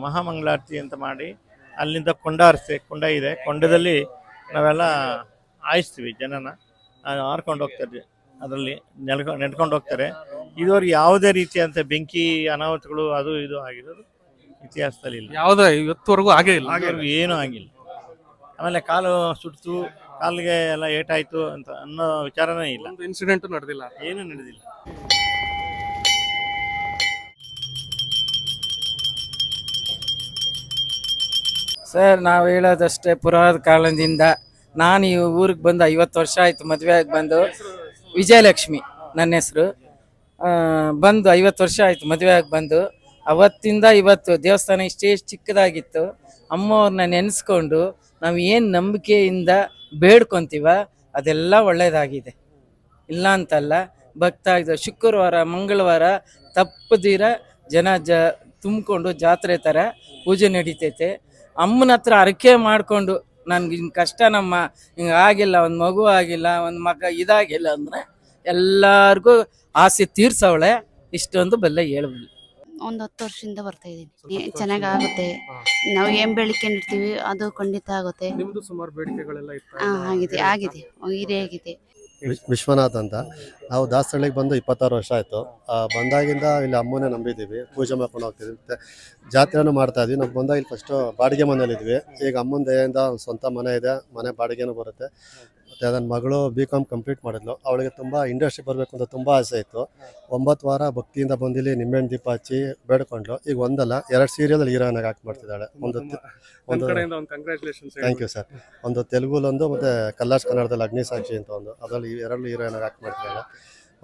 ಮಹಾಮಂಗಳಾರತಿ ಅಂತ ಮಾಡಿ ಅಲ್ಲಿಂದ ಕೊಂಡ ಇದೆ, ಕೊಂಡದಲ್ಲಿ ನಾವೆಲ್ಲ ಆಯಿಸ್ತೀವಿ ಜನನ ಹಾರ್ಕೊಂಡು ಹೋಗ್ತಾರೆ, ಅದರಲ್ಲಿ ನೆಡ್ಕೊಂಡು ಹೋಗ್ತಾರೆ. ಇದುವರೆಗೆ ಯಾವುದೇ ರೀತಿಯಂಥ ಬೆಂಕಿ ಅನಾಹುತಗಳು ಅದು ಇದು ಆಗಿರೋದು ಇತಿಹಾಸದಲ್ಲಿ ಇಲ್ಲ. ಯಾವುದೇ ಇವತ್ತುವರೆಗೂ ಆಗೇ ಇಲ್ಲ. ಏನೂ ಆಗಿಲ್ಲ. ಆಮೇಲೆ ಕಾಲು ಸುಟ್ಟು ಕಾಲಿಗೆ ಎಲ್ಲ ಏಟಾಯ್ತು ಅಂತ ಅನ್ನೋ ವಿಚಾರನೇ ಇಲ್ಲ. ಇನ್ಸಿಡೆಂಟ್ ನಡೆದಿಲ್ಲ, ಏನೂ ನಡೆದಿಲ್ಲ. ಸರ್, ನಾವು ಹೇಳೋದಷ್ಟೇ, ಪುರಾದ ಕಾಲದಿಂದ ನಾನು ಈ ಊರಿಗೆ ಬಂದು 50 ವರ್ಷ ಆಯಿತು. ಮದುವೆ ಆಗಿ ಬಂದು ವಿಜಯಲಕ್ಷ್ಮಿ ನನ್ನ ಹೆಸರು. ಬಂದು 50 ವರ್ಷ ಆಯಿತು ಮದುವೆ ಆಗಿ ಬಂದು. ಅವತ್ತಿಂದ ಇವತ್ತು ದೇವಸ್ಥಾನ ಇಷ್ಟೇ ಚಿಕ್ಕದಾಗಿತ್ತು. ಅಮ್ಮವ್ರನ್ನ ನೆನೆಸ್ಕೊಂಡು ನಾವು ಏನು ನಂಬಿಕೆಯಿಂದ ಬೇಡ್ಕೊತೀವ ಅದೆಲ್ಲ ಒಳ್ಳೆಯದಾಗಿದೆ, ಇಲ್ಲ ಅಂತಲ್ಲ. ಭಕ್ತ ಶುಕ್ರವಾರ ಮಂಗಳವಾರ ತಪ್ಪದಿರ ಜನ ತುಂಬಿಕೊಂಡು ಜಾತ್ರೆ ಥರ ಪೂಜೆ ನಡೀತೈತೆ. ಅಮ್ಮನ ಹತ್ರ ಅರಕೆ ಮಾಡಿಕೊಂಡು ನನಗೆ ಹಿಂಗೆ ಕಷ್ಟ, ನಮ್ಮ ಹಿಂಗೆ ಆಗಿಲ್ಲ, ಒಂದು ಮಗು ಆಗಿಲ್ಲ, ಒಂದು ಮಗ ಇದಾಗಿಲ್ಲ ಅಂದರೆ ಎಲ್ಲರಿಗೂ ಆಸೆ ತೀರ್ಸವಳೆ. ಇಷ್ಟೊಂದು ಬೆಲ್ಲ ಹೇಳ್ಬೋದು. ಒಂದು 10 ವರ್ಷದಿಂದ ಬರ್ತಾ ಇದ್ದೀನಿ. ಚೆನ್ನಾಗಾಗುತ್ತೆ. ನಾವು ಏನ್ ಬೇಡಿಕೊಂಡಿರ್ತೀವಿ ಅದು ಖಂಡಿತ ಆಗುತ್ತೆ. ನಿಮ್ದು ಸುಮಾರು ಬೇಡಿಕೆಗಳೆಲ್ಲ ಇತ್ತು. ಆಗಿದೆ ಆಗಿದೆ. ವಿಶ್ವನಾಥ್ ಅಂತ. ನಾವು ದಾಸರಳ್ಳಿಗೆ ಬಂದು 26 ವರ್ಷ ಆಯಿತು. ಬಂದಾಗಿಂದ ಇಲ್ಲಿ ಅಮ್ಮನೇ ನಂಬಿದ್ದೀವಿ, ಪೂಜೆ ಮಾಡ್ಕೊಂಡು ಹೋಗ್ತಿದ್ವಿ, ಮತ್ತು ಜಾತ್ರೆನೂ ಮಾಡ್ತಾ ಇದ್ವಿ. ನಾವು ಬಂದಾಗ ಇಲ್ಲಿ ಫಸ್ಟು ಬಾಡಿಗೆ ಮನೇಲಿದ್ವಿ. ಈಗ ಅಮ್ಮನ ದಯೆಯಿಂದ ಸ್ವಂತ ಮನೆ ಇದೆ, ಮನೆ ಬಾಡಿಗೆನೂ ಬರುತ್ತೆ. ಮತ್ತು ನನ್ನ ಮಗಳು BCom ಕಂಪ್ಲೀಟ್ ಮಾಡಿದ್ಲು. ಅವಳಿಗೆ ತುಂಬ ಇಂಡಸ್ಟ್ರಿ ಬರಬೇಕು ಅಂತ ತುಂಬ ಆಸೆ ಇತ್ತು. 9 ವಾರ ಭಕ್ತಿಯಿಂದ ಬಂದಿಲ್ಲಿ ನಿಂಬೆಹಣ್ಣು ದೀಪ ಹಚ್ಚಿ ಬೇಡ್ಕೊಂಡ್ಲು. ಈಗ ಒಂದಲ್ಲ 2 ಸೀರಿಯಲ್ ಹೀರೋಯಿನಾಗಿ ಆಕ್ಟ್ ಮಾಡ್ತಿದ್ದಾಳೆ. ಒಂದು ಥ್ಯಾಂಕ್ ಯು ಸರ್. ಒಂದು ತೆಲುಗುಲೊಂದು, ಮತ್ತು ಕಲ್ಲರ್ಸ್ ಕನ್ನಡದಲ್ಲಿ ಅಗ್ನಿಸಾಕ್ಷಿ ಅಂತ ಒಂದು, ಅದರಲ್ಲಿ 2 ಹೀರೋಯಿನಾಗಿ ಆಕ್ಟ್ ಮಾಡ್ತಿದ್ದಾಳೆ.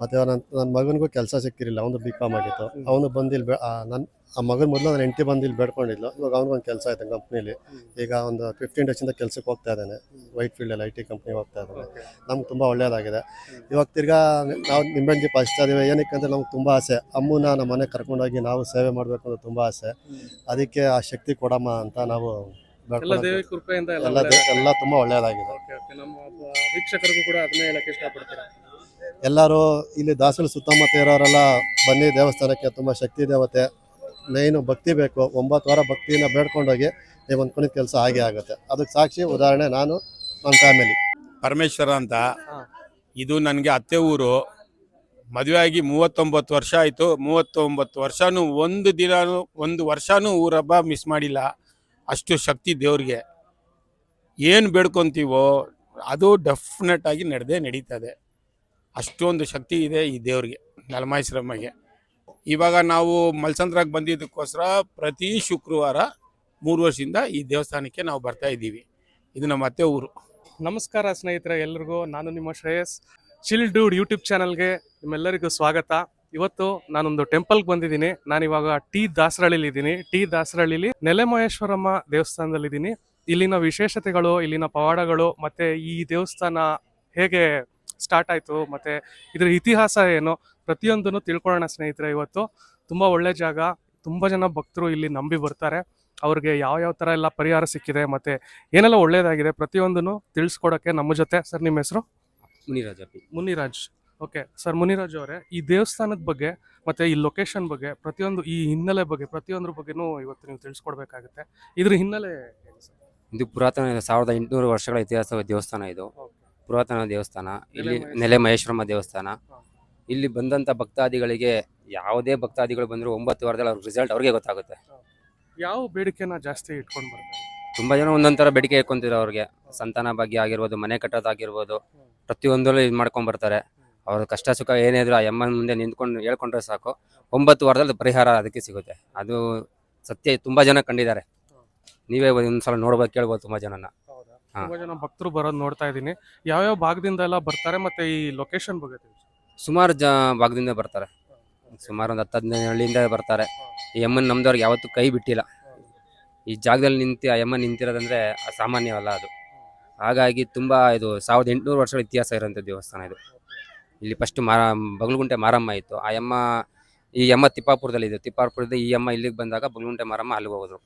ಮತ್ತು ನನ್ನ ಮಗನಿಗೂ ಕೆಲಸ ಸಿಕ್ಕಿರಲಿಲ್ಲ, ಅವನು BCom ಆಗಿತ್ತು. ಅವನು ಬಂದಿಲ್ಲಿ ಆ ಮಗನ ಮೊದಲು ನನ್ನ ಹೆಂಡತಿ ಬಂದು ಇಲ್ಲಿ ಬೇಡ್ಕೊಂಡಿದ್ಲು. ಇವಾಗ ಅವ್ನಿಗೊಂದು ಕೆಲಸ ಆಯ್ತು ಕಂಪ್ನೀಲಿ. ಈಗ ಒಂದು 15 ಡೇಸಿಂದ ಕೆಲಸಕ್ಕೆ ಹೋಗ್ತಾ ಇದ್ದಾನೆ. ವೈಟ್ ಫೀಲ್ಡಲ್ಲಿ IT ಕಂಪ್ನಿ ಹೋಗ್ತಾ ಇದ್ದಾನೆ. ನಮ್ಗೆ ತುಂಬ ಒಳ್ಳೆಯದಾಗಿದೆ. ಇವಾಗ ತಿರ್ಗಾ ನಾವು ನಿಂಬೆಹಣ್ಣು ದೀಪ ಹಚ್ತಾ ಇದ್ದೀವಿ. ಏನಕ್ಕೆ ಅಂದರೆ ನಮ್ಗೆ ತುಂಬ ಆಸೆ, ಅಮ್ಮನ ನಮ್ಮ ಮನೆಗೆ ಕರ್ಕೊಂಡೋಗಿ ನಾವು ಸೇವೆ ಮಾಡಬೇಕು ಅಂತ ತುಂಬ ಆಸೆ. ಅದಕ್ಕೆ ಆ ಶಕ್ತಿ ಕೊಡಮ್ಮ ಅಂತ ನಾವು ಎಲ್ಲ ತುಂಬ ಒಳ್ಳೆಯದಾಗಿದೆ. ವೀಕ್ಷಕರಿಗೂ ಕೂಡ ಅದನ್ನೇ ಹೇಳಕ್ಕೆ ಇಷ್ಟಪಡ್ತೀರಾ? ಎಲ್ಲರೂ ಇಲ್ಲಿ ದಾಸರಳ್ಳಿ ಸುತ್ತಮುತ್ತ ಇರೋರೆಲ್ಲ ಬನ್ನಿ ದೇವಸ್ಥಾನಕ್ಕೆ. ತುಂಬ ಶಕ್ತಿ ದೇವತೆ, ಮೇಯ್ನು ಭಕ್ತಿ ಬೇಕು. 9 ವಾರ ಭಕ್ತಿಯಿಂದ ಬೇಡ್ಕೊಂಡೋಗಿ ನೀವು ಅಂದ್ಕೊಂಡಿದ್ದ ಕೆಲಸ ಆಗೇ ಆಗುತ್ತೆ. ಅದಕ್ಕೆ ಸಾಕ್ಷಿ ಉದಾಹರಣೆ ನಾನು, ನನ್ನ ಫ್ಯಾಮಿಲಿ. ಪರಮೇಶ್ವರ ಅಂತ. ಇದು ನನಗೆ ಅತ್ತೆ ಊರು. ಮದುವೆ ಆಗಿ 39 ವರ್ಷ ಆಯಿತು. 39 ವರ್ಷನೂ ಒಂದು ವರ್ಷನೂ ಊರಬ್ಬ ಮಿಸ್ ಮಾಡಿಲ್ಲ. ಅಷ್ಟು ಶಕ್ತಿ ದೇವ್ರಿಗೆ. ಏನು ಬೇಡ್ಕೊತೀವೋ ಅದು ಡೆಫಿನೆಟ್ ಆಗಿ ನಡೀತದೆ. ಅಷ್ಟೊಂದು ಶಕ್ತಿ ಇದೆ ಈ ದೇವ್ರಿಗೆ, ನಲಮಾಯಿಸ್ರಮ್ಮಗೆ. ಇವಾಗ ನಾವು ಮಲ್ಸಂದ್ರಾಗ ಬಂದಿದ್ದಕ್ಕೋಸ್ಕರ ಪ್ರತಿ ಶುಕ್ರವಾರ 3 ವರ್ಷದಿಂದ ಈ ದೇವಸ್ಥಾನಕ್ಕೆ ನಾವು ಬರ್ತಾ ಇದ್ದೀವಿ. ಇದು ನಮ್ಮ ಅತ್ತೆ ಊರು. ನಮಸ್ಕಾರ ಸ್ನೇಹಿತರೆ, ಎಲ್ರಿಗೂ ನಾನು ನಿಮ್ಮ ಶ್ರೇಯಸ್. ಚಿಲ್ ಡೂಡ್ ಯೂಟ್ಯೂಬ್ ಚಾನಲ್ಗೆ ನಿಮ್ಮೆಲ್ಲರಿಗೂ ಸ್ವಾಗತ. ಇವತ್ತು ನಾನೊಂದು ಟೆಂಪಲ್ಗೆ ಬಂದಿದ್ದೀನಿ. ನಾನಿವಾಗ ಟಿ ದಾಸರಳ್ಳಿಲಿ ನೆಲೆಮಹೇಶ್ವರಮ್ಮ ದೇವಸ್ಥಾನದಲ್ಲಿದ್ದೀನಿ. ಇಲ್ಲಿನ ವಿಶೇಷತೆಗಳು, ಇಲ್ಲಿನ ಪವಾಡಗಳು, ಮತ್ತು ಈ ದೇವಸ್ಥಾನ ಹೇಗೆ ಸ್ಟಾರ್ಟ್ ಆಯಿತು, ಮತ್ತು ಇದರ ಇತಿಹಾಸ ಏನು, ಪ್ರತಿಯೊಂದನ್ನು ತಿಳ್ಕೊಳ್ಳೋಣ ಸ್ನೇಹಿತರೆ. ಇವತ್ತು ತುಂಬ ಒಳ್ಳೆ ಜಾಗ, ತುಂಬ ಜನ ಭಕ್ತರು ಇಲ್ಲಿ ನಂಬಿ ಬರ್ತಾರೆ. ಅವ್ರಿಗೆ ಯಾವ ಥರ ಎಲ್ಲ ಪರಿಹಾರ ಸಿಕ್ಕಿದೆ, ಮತ್ತು ಏನೆಲ್ಲ ಒಳ್ಳೇದಾಗಿದೆ ಪ್ರತಿಯೊಂದನ್ನು ತಿಳಿಸ್ಕೊಡೋಕ್ಕೆ ನಮ್ಮ ಜೊತೆ ಸರ್. ನಿಮ್ಮ ಹೆಸರು? ಮುನಿರಾಜ್. ಓಕೆ ಸರ್, ಮುನಿರಾಜ್ ಅವರೇ, ಈ ದೇವಸ್ಥಾನದ ಬಗ್ಗೆ ಮತ್ತು ಈ ಲೊಕೇಶನ್ ಬಗ್ಗೆ, ಪ್ರತಿಯೊಂದು ಈ ಹಿನ್ನೆಲೆ ಬಗ್ಗೆ, ಪ್ರತಿಯೊಂದ್ರ ಬಗ್ಗೆನೂ ಇವತ್ತು ನೀವು ತಿಳಿಸ್ಕೊಡ್ಬೇಕಾಗುತ್ತೆ. ಇದ್ರ ಹಿನ್ನೆಲೆ ಇದು ಪುರಾತನ 1800 ವರ್ಷಗಳ ಇತಿಹಾಸ ದೇವಸ್ಥಾನ. ಇದು ಪುರಾತನ ದೇವಸ್ಥಾನ. ಇಲ್ಲಿ ನೆಲೆಮಹೇಶ್ವರಮ್ಮ ದೇವಸ್ಥಾನ. ಇಲ್ಲಿ ಬಂದಂಥ ಭಕ್ತಾದಿಗಳಿಗೆ, ಯಾವುದೇ ಭಕ್ತಾದಿಗಳು ಬಂದರೂ 9 ವಾರದಲ್ಲಿ ಅವ್ರ ರಿಸಲ್ಟ್ ಅವ್ರಿಗೆ ಗೊತ್ತಾಗುತ್ತೆ. ಯಾವ ಬೇಡಿಕೆನ ಜಾಸ್ತಿ ಇಟ್ಕೊಂಡು ಬರ್ತಾರೆ? ತುಂಬ ಜನ ಒಂದೊಂದು ಥರ ಬೇಡಿಕೆ ಇಟ್ಕೊಂತಿರೋ. ಅವ್ರಿಗೆ ಸಂತಾನ ಭಾಗ್ಯ ಆಗಿರ್ಬೋದು, ಮನೆ ಕಟ್ಟೋದಾಗಿರ್ಬೋದು, ಪ್ರತಿಯೊಂದರಲ್ಲೂ ಇದು ಮಾಡ್ಕೊಂಬರ್ತಾರೆ. ಅವ್ರ ಕಷ್ಟ ಸುಖ ಏನೇ ಇದ್ರು ಆ ಅಮ್ಮನ ಮುಂದೆ ನಿಂತ್ಕೊಂಡು ಹೇಳ್ಕೊಂಡ್ರೆ ಸಾಕು, 9 ವಾರದಲ್ಲಿ ಪರಿಹಾರ ಅದಕ್ಕೆ ಸಿಗುತ್ತೆ. ಅದು ಸತ್ಯ. ತುಂಬ ಜನ ಕಂಡಿದ್ದಾರೆ. ನೀವೇ ಒಂದ್ಸಲ ನೋಡ್ಬೋದು, ಕೇಳ್ಬೋದು ತುಂಬ ಜನನ. ತುಂಬ ಜನ ಭಕ್ತರು ಬರೋದು ನೋಡ್ತಾ ಇದ್ದೀನಿ. ಯಾವ್ಯಾವ ಭಾಗದಿಂದ ಎಲ್ಲ ಬರ್ತಾರೆ, ಮತ್ತು ಈ ಲೊಕೇಶನ್ ಬಗ್ಗೆ ಸುಮಾರು ಭಾಗದಿಂದ ಬರ್ತಾರೆ. ಸುಮಾರು ಒಂದು 10-15 ಹಳ್ಳಿಯಿಂದ ಬರ್ತಾರೆ. ಈ ಅಮ್ಮನ ನಮ್ದವ್ರಿಗೆ ಯಾವತ್ತೂ ಕೈ ಬಿಟ್ಟಿಲ್ಲ. ಈ ಜಾಗದಲ್ಲಿ ನಿಂತು ಆ ಅಮ್ಮ ನಿಂತಿರೋದಂದರೆ ಸಾಮಾನ್ಯವಲ್ಲ ಅದು. ಹಾಗಾಗಿ ತುಂಬ ಇದು 1800 ವರ್ಷಗಳ ಇತಿಹಾಸ ಇರೋಂಥ ದೇವಸ್ಥಾನ ಇದು. ಇಲ್ಲಿ ಫಸ್ಟ್ ಬಗಲಗುಂಟೆ ಮಾರಮ್ಮ ಇತ್ತು. ಈ ಅಮ್ಮ ತಿಪ್ಪಾಪುರದಲ್ಲಿ ಇದೆ. ತಿಪ್ಪಾಪುರದಿಂದ ಈ ಅಮ್ಮ ಇಲ್ಲಿಗೆ ಬಂದಾಗ ಬಗಲಗುಂಟೆ ಮಾರಮ್ಮ ಅಲ್ಲಿಗೆ ಹೋಗೋದು.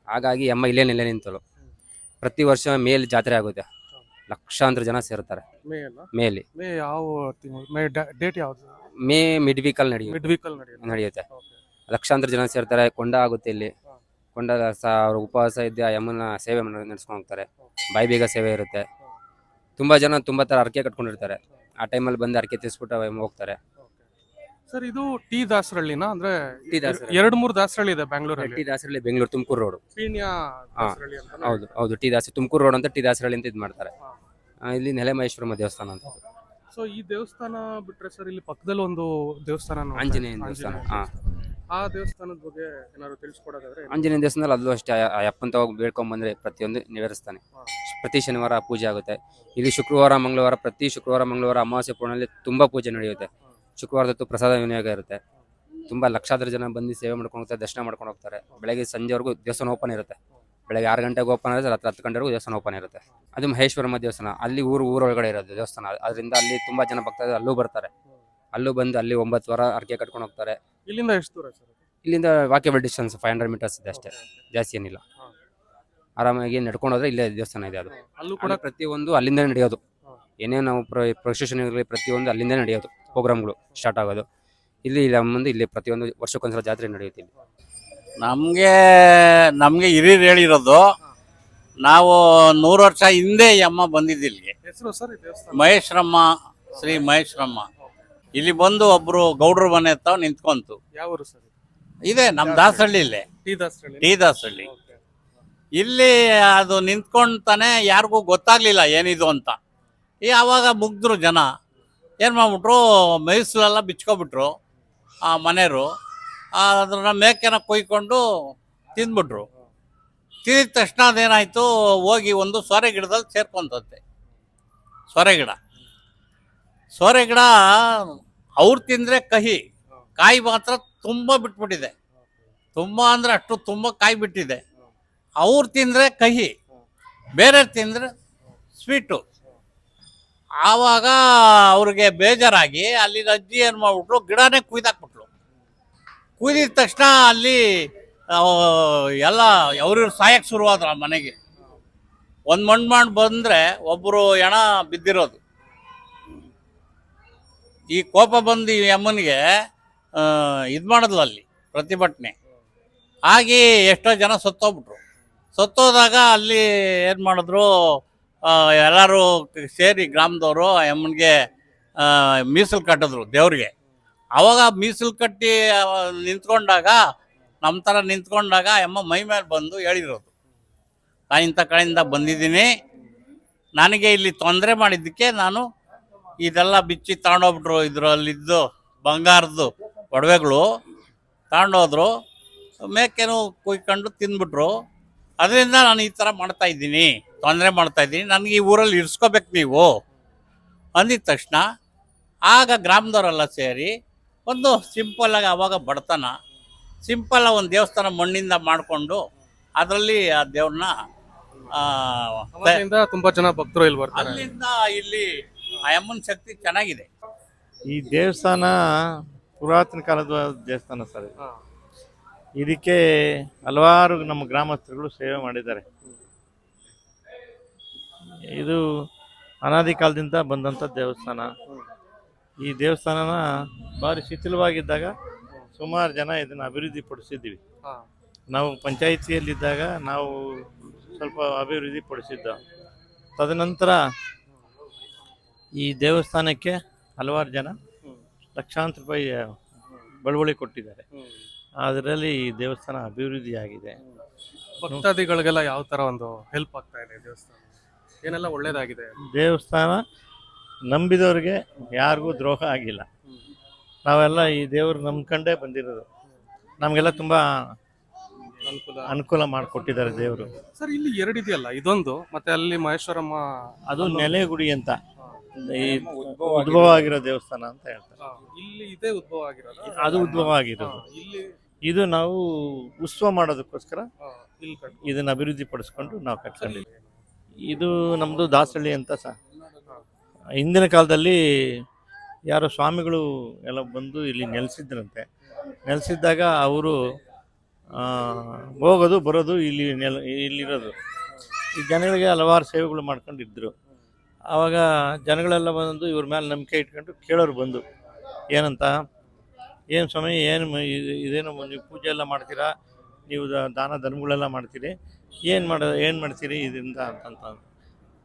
ಹಾಗಾಗಿ ಅಮ್ಮ ಇಲ್ಲೇ ನಿಂತಳು. ಪ್ರತಿ ವರ್ಷ ಮೇಲಿ ಜಾತ್ರೆ ಆಗುತ್ತೆ. ಲಕ್ಷಾಂತರ ಜನ ಸೇರ್ತಾರೆ. ಮೇಲಿ ಡೇಟ್ ಯಾವುದು? ಮೇ ಮಿಡ್ ವೀಕಲ್ಲಿ ನಡೆಯುತ್ತೆ. ಲಕ್ಷಾಂತರ ಜನ ಸೇರ್ತಾರೆ. ಕೊಂಡ ಆಗುತ್ತೆ ಇಲ್ಲಿ. ಕೊಂಡಾಗ ಅವ್ರ ಉಪವಾಸ ಇದ್ದು ಆ ಯಮ್ಮನ ಸೇವೆ ನಡೆಸ್ಕೊಂಡು ಹೋಗ್ತಾರೆ. ಬಾಯಿ ಬೀಗ ಸೇವೆ ಇರುತ್ತೆ. ತುಂಬ ಜನ ತುಂಬ ಥರ ಹರಕೆ ಕಟ್ಕೊಂಡಿರ್ತಾರೆ. ಆ ಟೈಮಲ್ಲಿ ಬಂದು ಹರಕೆ ತೀರಿಸ್ಬಿಟ್ಟು ಹೋಗ್ತಾರೆ. ಸರ್ ಇದು ಟಿ ದಾಸರಳ್ಳಿನ ಅಂದ್ರೆ ಟಿ ದಾಸರಳ್ಳಿ. 2-3 ದಾಸರಳ್ಳಿ ಇದೆ ಬೆಂಗಳೂರಲ್ಲಿ. T Dasarahalli Bengaluru Tumakuru road. ಪೀಣ್ಯ ದಾಸರಳ್ಳಿ ಅಂತ. ಹೌದು ಹೌದು, ಟಿ ದಾಸ ತುಮಕೂರು ರೋಡ್ ಅಂತ ಟಿ ದಾಸರಳ್ಳಿ ಅಂತ ಇದು ಮಾಡ್ತಾರೆ. ಇಲ್ಲಿ ನೆಲೆಮಹೇಶ್ವರಮ್ಮ ದೇವಸ್ಥಾನ ಅಂತ. ಸೊ ಈ ದೇವಸ್ಥಾನ ಬಿಟ್ರೆ ಸರ್ ಇಲ್ಲಿ ಪಕ್ಕದಲ್ಲಿ ಒಂದು ದೇವಸ್ಥಾನ ನೋಡ್ತಾ ಆಂಜನೇಯ ಇದ್ದೀನಿ. ದೇವಸ್ಥಾನ. ಆ ದೇವಸ್ಥಾನದ ಬಗ್ಗೆ ಏನಾದ್ರು ತಿಳಿಸ್ಕೊಡೋದಾದ್ರೆ ಆಂಜನೇಯ ದೇವಸ್ಥಾನದಲ್ಲಿ ಅಲ್ಲೂ ಅಷ್ಟೇ ಆ ಅಪ್ಪಂತ ಹೋಗಿ ಬೇಡ್ಕೊಂಬಂದ್ರೆ ಪ್ರತಿಯೊಂದು ನೆರವೇರಿಸ್ತಾನೆ. ಪ್ರತಿ ಶನಿವಾರ ಪೂಜೆ ಆಗುತ್ತೆ. ಇಲ್ಲಿ ಶುಕ್ರವಾರ ಮಂಗಳವಾರ ಪ್ರತಿ ಶುಕ್ರವಾರ ಮಂಗಳವಾರ ಅಮಾವಾಸ್ಯೆ ಪೂರ್ಣದಲ್ಲಿ ತುಂಬ ಪೂಜೆ ನಡೆಯುತ್ತೆ. ಶುಕ್ರವಾರದತ್ತು ಪ್ರಸಾದ ವಿನಿಯೋಗ ಇರುತ್ತೆ. ತುಂಬ ಲಕ್ಷಾಂತರ ಜನ ಬಂದು ಸೇವೆ ಮಾಡ್ಕೊಂಡು ಹೋಗ್ತಾರೆ, ದರ್ಶನ ಮಾಡ್ಕೊಂಡು ಹೋಗ್ತಾರೆ. ಬೆಳಗ್ಗೆ ಸಂಜೆವರೆಗೂ ದೇವಸ್ಥಾನ ಓಪನ್ ಇರುತ್ತೆ. ಬೆಳಗ್ಗೆ 6 ಗಂಟೆಗೆ ಓಪನ್ ಆದ್ರೆ ರಾತ್ರಿ 10 ಗಂಟೆವರೆಗೂ ದೇವಸ್ಥಾನ ಓಪನ್ ಇರುತ್ತೆ. ಅದು ಮಹೇಶ್ವರಮ್ಮ ದೇವಸ್ಥಾನ. ಅಲ್ಲಿ ಊರೊಳಗಡೆ ಇರೋದು ದೇವಸ್ಥಾನ. ಅದರಿಂದ ಅಲ್ಲಿ ತುಂಬ ಜನ ಭಕ್ತರು ಅಲ್ಲೂ ಬರ್ತಾರೆ. ಅಲ್ಲೂ ಬಂದು ಅಲ್ಲಿ 9 ವಾರ ಹರಕೆ ಕಟ್ಕೊಂಡು ಹೋಗ್ತಾರೆ. ಇಲ್ಲಿಂದ ಎಷ್ಟು ದೂರ ಸರ್? ಇಲ್ಲಿಂದ ವಾಕೇಬಲ್ ಡಿಸ್ಟೆನ್ಸ್ 500 ಮೀಟರ್ಸ್ ಇದೆ ಅಷ್ಟೇ, ಜಾಸ್ತಿ ಏನಿಲ್ಲ. ಆರಾಮಾಗಿ ನಡ್ಕೊಂಡು ಹೋದ್ರೆ ಇಲ್ಲೇ ದೇವಸ್ಥಾನ ಇದೆ. ಅದು ಅಲ್ಲೂ ಕೂಡ ಕೂಡ ಪ್ರತಿಯೊಂದು ಅಲ್ಲಿಂದ ನಡೆಯೋದು. ಏನೇ ನಾವು ಪ್ರೊಸೆಷನ್ ಇರಲಿ ಪ್ರತಿಯೊಂದು ಅಲ್ಲಿಂದ ನಡೆಯೋದು. ಪ್ರೋಗ್ರಾಮ್ಗಳು ಸ್ಟಾರ್ಟ್ ಆಗೋದು ಇಲ್ಲಿ ಮುಂದೆ. ಇಲ್ಲಿ ಪ್ರತಿಯೊಂದು ವರ್ಷಕ್ಕೊಂದ್ಸಲ ಜಾತ್ರೆ ನಡೆಯುತ್ತೆ ಇಲ್ಲಿ. ನಮಗೆ ಹಿರಿಯರು ಹೇಳಿರೋದು, ನಾವು 100 ವರ್ಷ ಹಿಂದೆ ಈ ಅಮ್ಮ ಬಂದಿದ್ದು ಇಲ್ಲಿಗೆ. ಹೆಸರು ಸರ್ ಈ ದೇವಸ್ಥಾನ? ಮಹೇಶ್ವರಮ್ಮ, ಶ್ರೀ ಮಹೇಶ್ವರಮ್ಮ. ಇಲ್ಲಿ ಬಂದು ಒಬ್ರು ಗೌಡ್ರ ಮನೆ ಹತ್ತ ನಿಂತ್ಕೊಂತು. ಯಾವ ಊರು ಸರ್? ಇದೆ ನಮ್ಮ ದಾಸಹಳ್ಳಿಲೇ, ಟಿ ದಾಸರಳ್ಳಿ. ಟಿ ದಾಸಹಳ್ಳಿ. ಇಲ್ಲಿ ಅದು ನಿಂತ್ಕೊಂಡ್ತಾನೆ, ಯಾರಿಗೂ ಗೊತ್ತಾಗ್ಲಿಲ್ಲ ಏನಿದು ಅಂತ. ಆವಾಗ ಮುಗ್ದ್ರು ಜನ. ಏನು ಮಾಡ್ಬಿಟ್ರು, ಮೈಸೂರೆಲ್ಲ ಬಿಚ್ಕೊಬಿಟ್ರು ಆ ಮನೆಯವರು. ಅದನ್ನ ಮೇಕೆನ ಕೊಯ್ಕೊಂಡು ತಿಂದ್ಬಿಟ್ರು. ತಿಂದಿದ ತಕ್ಷಣ ಅದೇನಾಯ್ತು, ಹೋಗಿ ಒಂದು ಸೋರೆ ಗಿಡದಲ್ಲಿ ಸೇರ್ಕೊಂತಂತೆ. ಸೋರೆ ಗಿಡ ಅವ್ರು ತಿಂದರೆ ಕಹಿ, ಕಾಯಿ ಮಾತ್ರ ತುಂಬ ಬಿಟ್ಬಿಟ್ಟಿದೆ. ತುಂಬ ಅಂದರೆ ಅಷ್ಟು ತುಂಬ ಕಾಯಿ ಬಿಟ್ಟಿದೆ. ಅವ್ರು ತಿಂದರೆ ಕಹಿ, ಬೇರೆ ತಿಂದರೆ ಸ್ವೀಟು. ಆವಾಗ ಅವ್ರಿಗೆ ಬೇಜಾರಾಗಿ ಅಲ್ಲಿನ ಅಜ್ಜಿ ಏನು ಮಾಡ್ಬಿಟ್ರು, ಗಿಡನೇ ಕುಯ್ದಾಕ್ಬಿಟ್ರು. ಕುಯ್ದಿದ ತಕ್ಷಣ ಅಲ್ಲಿ ಎಲ್ಲ ಅವರು ಸಾಯಕ್ಕೆ ಶುರುವಾದ್ರು. ಆ ಮನೆಗೆ ಒಂದು ಮಣ್ಣು ಮಾಡಿ ಬಂದರೆ ಒಬ್ಬರು ಹೆಣ ಬಿದ್ದಿರೋದು. ಈ ಕೋಪ ಬಂದು ಈ ಅಮ್ಮನಿಗೆ ಇದು ಮಾಡಿದ್ಲು ಅಲ್ಲಿ ಪ್ರತಿಭಟನೆ ಆಗಿ ಎಷ್ಟೋ ಜನ ಸತ್ತೋದಾಗ ಅಲ್ಲಿ ಏನು ಮಾಡಿದ್ರು, ಎಲ್ಲರೂ ಸೇರಿ ಗ್ರಾಮದವರು ಆ ಅಮ್ಮನಿಗೆ ಮೀಸಲು ಕಟ್ಟಿದ್ರು ದೇವ್ರಿಗೆ. ಆವಾಗ ಮೀಸಲು ಕಟ್ಟಿ ನಿಂತ್ಕೊಂಡಾಗ, ನಮ್ಮ ಥರ ನಿಂತ್ಕೊಂಡಾಗ ಅಮ್ಮ ಮೈ ಮೇಲೆ ಬಂದು ಹೇಳಿರೋದು, ನಾನು ಇಂಥ ಕಡೆಯಿಂದ ಬಂದಿದ್ದೀನಿ, ನನಗೆ ಇಲ್ಲಿ ತೊಂದರೆ ಮಾಡಿದ್ದಕ್ಕೆ ನಾನು ಇದೆಲ್ಲ ಬಿಚ್ಚಿ ತಗೊಂಡೋಗ್ಬಿಟ್ರು. ಇದರಲ್ಲಿದ್ದು ಬಂಗಾರದ್ದು ಒಡವೆಗಳು ತಗೊಂಡೋದ್ರು, ಮೇಕೆನೂ ಕುಯ್ಕೊಂಡು ತಿಂದ್ಬಿಟ್ರು. ಅದರಿಂದ ನಾನು ಈ ಥರ ಮಾಡ್ತಾಯಿದ್ದೀನಿ, ತೊಂದರೆ ಮಾಡ್ತಾಯಿದ್ದೀನಿ, ನನಗೆ ಈ ಊರಲ್ಲಿ ಇರಿಸ್ಕೋಬೇಕು ನೀವು ಅಂದಿದ ತಕ್ಷಣ ಆಗ ಗ್ರಾಮದವರೆಲ್ಲ ಸೇರಿ ಒಂದು ಸಿಂಪಲ್ಲಾಗಿ, ಆವಾಗ ಬಡತನ, ಸಿಂಪಲ್ಲಾಗಿ ಒಂದು ದೇವಸ್ಥಾನ ಮಣ್ಣಿಂದ ಮಾಡಿಕೊಂಡು ಅದರಲ್ಲಿ ಆ ದೇವ್ರನ್ನ ತುಂಬಾ ಜನ ಭಕ್ತರು ಇಲ್ಲಿ ಬರ್ತಾರೆ. ಅಲ್ಲಿಂದ ಇಲ್ಲಿ ಆ ಅಮ್ಮನ ಶಕ್ತಿ ಚೆನ್ನಾಗಿದೆ. ಈ ದೇವಸ್ಥಾನ ಪುರಾತನ ಕಾಲದ ದೇವಸ್ಥಾನ ಸರ್. ಇದಕ್ಕೆ ಹಲವಾರು ನಮ್ಮ ಗ್ರಾಮಸ್ಥರುಗಳು ಸೇವೆ ಮಾಡಿದ್ದಾರೆ. ಇದು ಅನಾದಿ ಕಾಲದಿಂದ ಬಂದಂಥ ದೇವಸ್ಥಾನ. ಈ ದೇವಸ್ಥಾನನ ಭಾರಿ ಶಿಥಿಲವಾಗಿದ್ದಾಗ ಸುಮಾರು ಜನ ಇದನ್ನು ಅಭಿವೃದ್ಧಿ ಪಡಿಸಿದ್ದೀವಿ. ನಾವು ಪಂಚಾಯಿತಿಯಲ್ಲಿದ್ದಾಗ ನಾವು ಸ್ವಲ್ಪ ಅಭಿವೃದ್ಧಿ ಪಡಿಸಿದ್ದ. ತದನಂತರ ಈ ದೇವಸ್ಥಾನಕ್ಕೆ ಹಲವಾರು ಜನ ಲಕ್ಷಾಂತರ ರೂಪಾಯಿ ಬಳುವಳಿ ಕೊಟ್ಟಿದ್ದಾರೆ. ಅದರಲ್ಲಿ ಈ ದೇವಸ್ಥಾನ ಅಭಿವೃದ್ಧಿ ಆಗಿದೆ. ಭಕ್ತಾದಿಗಳಿಗೆಲ್ಲ ಯಾವ ತರ ಒಂದು ಹೆಲ್ಪ್ ಆಗ್ತಾ ಇದೆ ದೇವಸ್ಥಾನ? ಏನೆಲ್ಲ ಒಳ್ಳೇದಾಗಿದೆ? ದೇವಸ್ಥಾನ ನಂಬಿದವ್ರಿಗೆ ಯಾರಿಗೂ ದ್ರೋಹ ಆಗಿಲ್ಲ. ನಾವೆಲ್ಲ ಈ ದೇವ್ರು ನಂಬ್ಕೊಂಡೇ ಬಂದಿರೋದು. ನಮಗೆಲ್ಲ ತುಂಬ ಅನುಕೂಲ ಮಾಡಿಕೊಟ್ಟಿದ್ದಾರೆ ದೇವರು. ಸರ್ ಇಲ್ಲಿ 2 ಇದೆಯಲ್ಲ, ಇದೊಂದು ಮತ್ತೆ ಅಲ್ಲಿ ಮಹೇಶ್ವರಮ್ಮ, ಅದು ನೆಲೆಗುಡಿ ಅಂತ ಈ ಉದ್ಭವ ಆಗಿರೋ ದೇವಸ್ಥಾನ ಅಂತ ಹೇಳ್ತಾರೆ. ಇಲ್ಲಿ ಇದೇ ಉದ್ಭವ ಆಗಿರೋದು? ಅದು ಉದ್ಭವ ಆಗಿರೋದು. ಇಲ್ಲಿ ಇದು ನಾವು ಉತ್ಸವ ಮಾಡೋದಕ್ಕೋಸ್ಕರ ಇದನ್ನ ಅಭಿವೃದ್ಧಿ ಪಡಿಸ್ಕೊಂಡು ನಾವು ಕಟ್ಕೊಂಡಿದ್ದೀವಿ. ಇದು ನಮ್ಮದು ದಾಸಹಳ್ಳಿ ಅಂತ ಹಿಂದಿನ ಕಾಲದಲ್ಲಿ ಯಾರೋ ಸ್ವಾಮಿಗಳು ಎಲ್ಲ ಬಂದು ಇಲ್ಲಿ ನೆಲೆಸಿದ್ರಂತೆ. ನೆಲೆಸಿದ್ದಾಗ ಅವರು ಹೋಗೋದು ಬರೋದು ಇಲ್ಲಿರೋದು. ಈ ಜನಗಳಿಗೆ ಹಲವಾರು ಸೇವೆಗಳು ಮಾಡ್ಕೊಂಡಿದ್ರು. ಆವಾಗ ಜನಗಳೆಲ್ಲ ಬಂದು ಇವ್ರ ಮೇಲೆ ನಂಬಿಕೆ ಇಟ್ಕೊಂಡು ಕೇಳೋರು ಬಂದು, ಏನಂತ, ಏನು ಸ್ವಾಮಿ, ಏನು ಇದೇನು ನೀವು ಪೂಜೆ ಎಲ್ಲ ಮಾಡ್ತೀರಾ, ನೀವು ದಾನ ಧರ್ಮಗಳೆಲ್ಲ ಮಾಡ್ತೀರಿ, ಏನು ಮಾಡ್ತೀರಿ ಇದರಿಂದ ಅಂತಂತ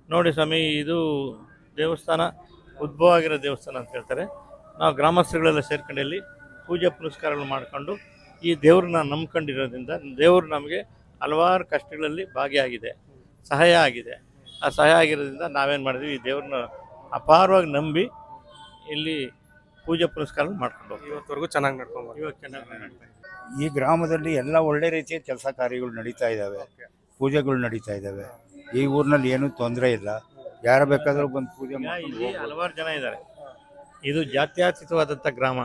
ನೋಡಿ ಸ್ವಾಮಿ. ಇದು ದೇವಸ್ಥಾನ ಉದ್ಭವ ಆಗಿರೋ ದೇವಸ್ಥಾನ ಅಂತ ಹೇಳ್ತಾರೆ. ನಾವು ಗ್ರಾಮಸ್ಥರುಗಳೆಲ್ಲ ಸೇರ್ಕೊಂಡು ಇಲ್ಲಿ ಪೂಜೆ ಪುನಸ್ಕಾರಗಳು ಮಾಡಿಕೊಂಡು ಈ ದೇವ್ರನ್ನ ನಂಬ್ಕೊಂಡಿರೋದ್ರಿಂದ ದೇವರು ನಮಗೆ ಹಲವಾರು ಕಷ್ಟಗಳಲ್ಲಿ ಭಾಗಿಯಾಗಿದೆ, ಸಹಾಯ ಆಗಿದೆ. ಆ ಸಹಾಯ ಆಗಿರೋದ್ರಿಂದ ನಾವೇನು ಮಾಡಿದ್ವಿ, ಈ ದೇವ್ರನ್ನ ಅಪಾರವಾಗಿ ನಂಬಿ ಇಲ್ಲಿ ಪೂಜೆ ಪುನಸ್ಕಾರ ಮಾಡ್ಕೊಂಡು ಹೋಗ್ತೀವಿ. ಇವತ್ತವರೆಗೂ ಚೆನ್ನಾಗಿ ನಡ್ಕೊಂಡು ಇವಾಗ ಚೆನ್ನಾಗಿ ಈ ಗ್ರಾಮದಲ್ಲಿ ಎಲ್ಲ ಒಳ್ಳೆ ರೀತಿಯ ಕೆಲಸ ಕಾರ್ಯಗಳು ನಡೀತಾ ಇದ್ದಾವೆ, ಪೂಜೆಗಳು ನಡೀತಾ ಇದ್ದಾವೆ. ಈ ಊರಿನಲ್ಲಿ ಏನೂ ತೊಂದರೆ ಇಲ್ಲ, ಯಾರು ಬೇಕಾದರೂ ಬಂದು ಪೂಜೆ ಮಾಡ್ಕೊಂಡು ಇಲ್ಲಿ ಹೋಗ್ಬೋದು. ಹಲವಾರು ಜನ ಇದ್ದಾರೆ. ಇದು ಜಾತ್ಯತೀತವಾದಂಥ ಗ್ರಾಮ,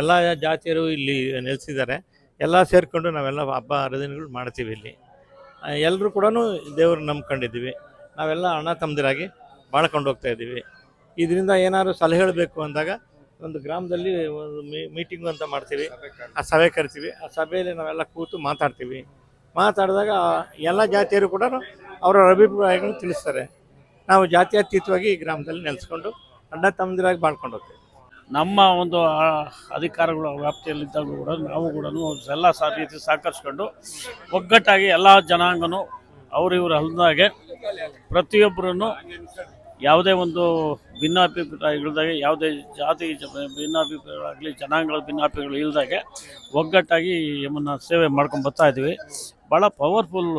ಎಲ್ಲ ಜಾತಿಯರು ಇಲ್ಲಿ ನೆಲೆಸಿದ್ದಾರೆ. ಎಲ್ಲ ಸೇರಿಕೊಂಡು ನಾವೆಲ್ಲ ಹಬ್ಬ ಹರಿದಿನಗಳು ಮಾಡ್ತೀವಿ. ಇಲ್ಲಿ ಎಲ್ಲರೂ ಕೂಡ ದೇವ್ರನ್ನ ನಂಬ್ಕೊಂಡಿದ್ದೀವಿ. ನಾವೆಲ್ಲ ಅಣ್ಣ ತಮ್ಮದಿರಾಗಿ ಬಾಳ್ಕೊಂಡು ಹೋಗ್ತಾ ಇದ್ದೀವಿ. ಇದರಿಂದ ಏನಾದ್ರು ಸಲಹೆಗಳು ಬೇಕು ಅಂದಾಗ ಒಂದು ಗ್ರಾಮದಲ್ಲಿ ಒಂದು ಮೀಟಿಂಗು ಅಂತ ಮಾಡ್ತೀವಿ, ಆ ಸಭೆ ಕರಿತೀವಿ. ಆ ಸಭೆಯಲ್ಲಿ ನಾವೆಲ್ಲ ಕೂತು ಮಾತಾಡಿದಾಗ ಎಲ್ಲ ಜಾತಿಯರು ಕೂಡ ಅವರ ಅಭಿಪ್ರಾಯಗಳನ್ನು ತಿಳಿಸ್ತಾರೆ. ನಾವು ಜಾತ್ಯತೀತವಾಗಿ ಈ ಗ್ರಾಮದಲ್ಲಿ ನೆಲೆಸ್ಕೊಂಡು ಅಣ್ಣ ತಮ್ಮದಿರಾಗಿ ಬಾಳ್ಕೊಂಡು ಹೋಗ್ತೀವಿ. ನಮ್ಮ ಒಂದು ಅಧಿಕಾರಗಳ ವ್ಯಾಪ್ತಿಯಲ್ಲಿದ್ದಾಗ ಕೂಡ ನಾವು ಕೂಡ ಎಲ್ಲ ರೀತಿ ಸಹಕರಿಸ್ಕೊಂಡು ಒಗ್ಗಟ್ಟಾಗಿ ಎಲ್ಲ ಜನಾಂಗನೂ ಅವರಿವರು ಅಲ್ಲದಾಗೆ ಪ್ರತಿಯೊಬ್ಬರನ್ನು ಯಾವುದೇ ಒಂದು ಭಿನ್ನಾಭಿಪ್ರಾಯಗಳಿಲ್ದಾಗೆ, ಯಾವುದೇ ಜಾತಿ ಭಿನ್ನಾಭಿಪ್ರಾಯಗಳಾಗಲಿ ಜನಾಂಗಗಳ ಭಿನ್ನಾಭಿಪ್ರಾಯಗಳು ಇಲ್ಲದಾಗೆ ಒಗ್ಗಟ್ಟಾಗಿ ಯಮನ್ನ ಸೇವೆ ಮಾಡ್ಕೊಂಡು ಬರ್ತಾ ಇದ್ದೀವಿ. ಭಾಳ ಪವರ್ಫುಲ್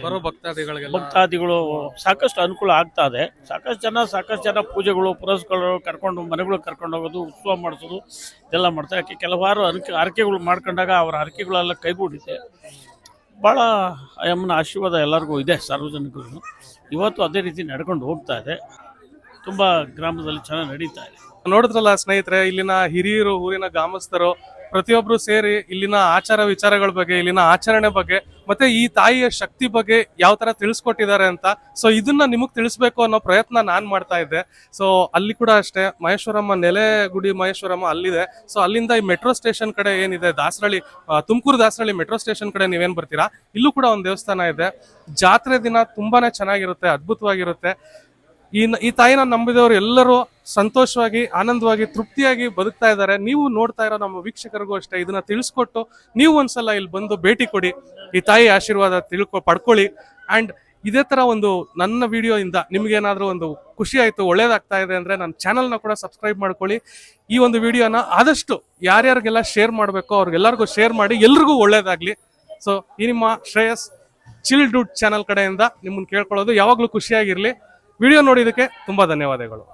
ಬರೋ ಭಕ್ತಾದಿಗಳು ಸಾಕಷ್ಟು ಅನುಕೂಲ ಆಗ್ತಾ ಇದೆ. ಸಾಕಷ್ಟು ಜನ ಪೂಜೆಗಳು ಪುರಸ್ಕಾರಗಳು ಮನೆಗಳಿಗೆ ಕರ್ಕೊಂಡು ಹೋಗೋದು, ಉತ್ಸವ ಮಾಡಿಸೋದು ಇದೆಲ್ಲ ಮಾಡ್ತಾರೆ. ಯಾಕೆ ಕೆಲವಾರು ಹರಕೆಗಳು ಮಾಡ್ಕೊಂಡಾಗ ಅವರ ಹರಕೆಗಳೆಲ್ಲ ಕೈಗೂಡಿದೆ. ಭಾಳ ಯಮ್ಮನ ಆಶೀರ್ವಾದ ಎಲ್ಲರಿಗೂ ಇದೆ, ಸಾರ್ವಜನಿಕರಿಗೂ. ಇವತ್ತು ಅದೇ ರೀತಿ ನಡ್ಕೊಂಡು ಹೋಗ್ತಾ ಇದೆ. ತುಂಬ ಗ್ರಾಮದಲ್ಲಿ ಚೆನ್ನಾಗಿ ನಡೀತಾ ಇದೆ. ನೋಡಿದ್ರಲ್ಲ ಸ್ನೇಹಿತರೆ, ಇಲ್ಲಿನ ಹಿರಿಯರು, ಊರಿನ ಗ್ರಾಮಸ್ಥರು ಪ್ರತಿಯೊಬ್ರು ಸೇರಿ ಇಲ್ಲಿನ ಆಚಾರ ವಿಚಾರಗಳ ಬಗ್ಗೆ, ಇಲ್ಲಿನ ಆಚರಣೆ ಬಗ್ಗೆ, ಮತ್ತೆ ಈ ತಾಯಿಯ ಶಕ್ತಿ ಬಗ್ಗೆ ಯಾವ ತರ ತಿಳಿಸ್ಕೊಟ್ಟಿದ್ದಾರೆ ಅಂತ. ಸೊ ಇದನ್ನ ನಿಮಗ್ ತಿಳಿಸ್ಬೇಕು ಅನ್ನೋ ಪ್ರಯತ್ನ ನಾನ್ ಮಾಡ್ತಾ ಇದ್ದೆ. ಸೊ ಅಲ್ಲಿ ಕೂಡ ಅಷ್ಟೇ, ಮಹೇಶ್ವರಮ್ಮ ನೆಲೆಗುಡಿ ಮಹೇಶ್ವರಮ್ಮ ಅಲ್ಲಿದೆ. ಸೊ ಅಲ್ಲಿಂದ ಈ ಮೆಟ್ರೋ ಸ್ಟೇಷನ್ ಕಡೆ ಏನಿದೆ, ದಾಸರಳ್ಳಿ, ತುಮಕೂರು ದಾಸರಳ್ಳಿ ಮೆಟ್ರೋ ಸ್ಟೇಷನ್ ಕಡೆ ನೀವೇನ್ ಬರ್ತೀರಾ, ಇಲ್ಲೂ ಕೂಡ ಒಂದು ದೇವಸ್ಥಾನ ಇದೆ. ಜಾತ್ರೆ ದಿನ ತುಂಬಾನೇ ಚೆನ್ನಾಗಿರುತ್ತೆ, ಅದ್ಭುತವಾಗಿರುತ್ತೆ. ಈ ತಾಯಿನ ನಂಬಿದವರು ಎಲ್ಲರೂ ಸಂತೋಷವಾಗಿ, ಆನಂದವಾಗಿ, ತೃಪ್ತಿಯಾಗಿ ಬದುಕ್ತಾ ಇದ್ದಾರೆ. ನೀವು ನೋಡ್ತಾ ಇರೋ ನಮ್ಮ ವೀಕ್ಷಕರಿಗೂ ಅಷ್ಟೇ ಇದನ್ನ ತಿಳಿಸ್ಕೊಟ್ಟು ನೀವು ಒಂದ್ಸಲ ಇಲ್ಲಿ ಬಂದು ಭೇಟಿ ಕೊಡಿ, ಈ ತಾಯಿ ಆಶೀರ್ವಾದ ಪಡ್ಕೊಳ್ಳಿ. ಅಂಡ್ ಇದೇ ತರ ಒಂದು ನನ್ನ ವಿಡಿಯೋ ಇಂದ ನಿಮ್ಗೇನಾದ್ರೂ ಒಂದು ಖುಷಿ ಆಯ್ತು, ಒಳ್ಳೇದಾಗ್ತಾ ಇದೆ ಅಂದ್ರೆ ನನ್ನ ಚಾನಲ್ನ ಕೂಡ ಸಬ್ಸ್ಕ್ರೈಬ್ ಮಾಡ್ಕೊಳ್ಳಿ. ಈ ಒಂದು ವಿಡಿಯೋನ ಆದಷ್ಟು ಯಾರ್ಯಾರಿಗೆಲ್ಲ ಶೇರ್ ಮಾಡಬೇಕು ಅವ್ರಿಗೆಲ್ಲರಿಗೂ ಶೇರ್ ಮಾಡಿ, ಎಲ್ರಿಗೂ ಒಳ್ಳೇದಾಗ್ಲಿ. ಸೊ ಈ ನಿಮ್ಮ ಶ್ರೇಯಸ್ ಚಿಲ್ ಡೂಡ್ ಚಾನಲ್ ಕಡೆಯಿಂದ ನಿಮ್ಮನ್ನ ಕೇಳ್ಕೊಳ್ಳೋದು, ಯಾವಾಗ್ಲೂ ಖುಷಿಯಾಗಿರ್ಲಿ. ವಿಡಿಯೋ ನೋಡಿದಕ್ಕೆ ತುಂಬಾ ಧನ್ಯವಾದಗಳು.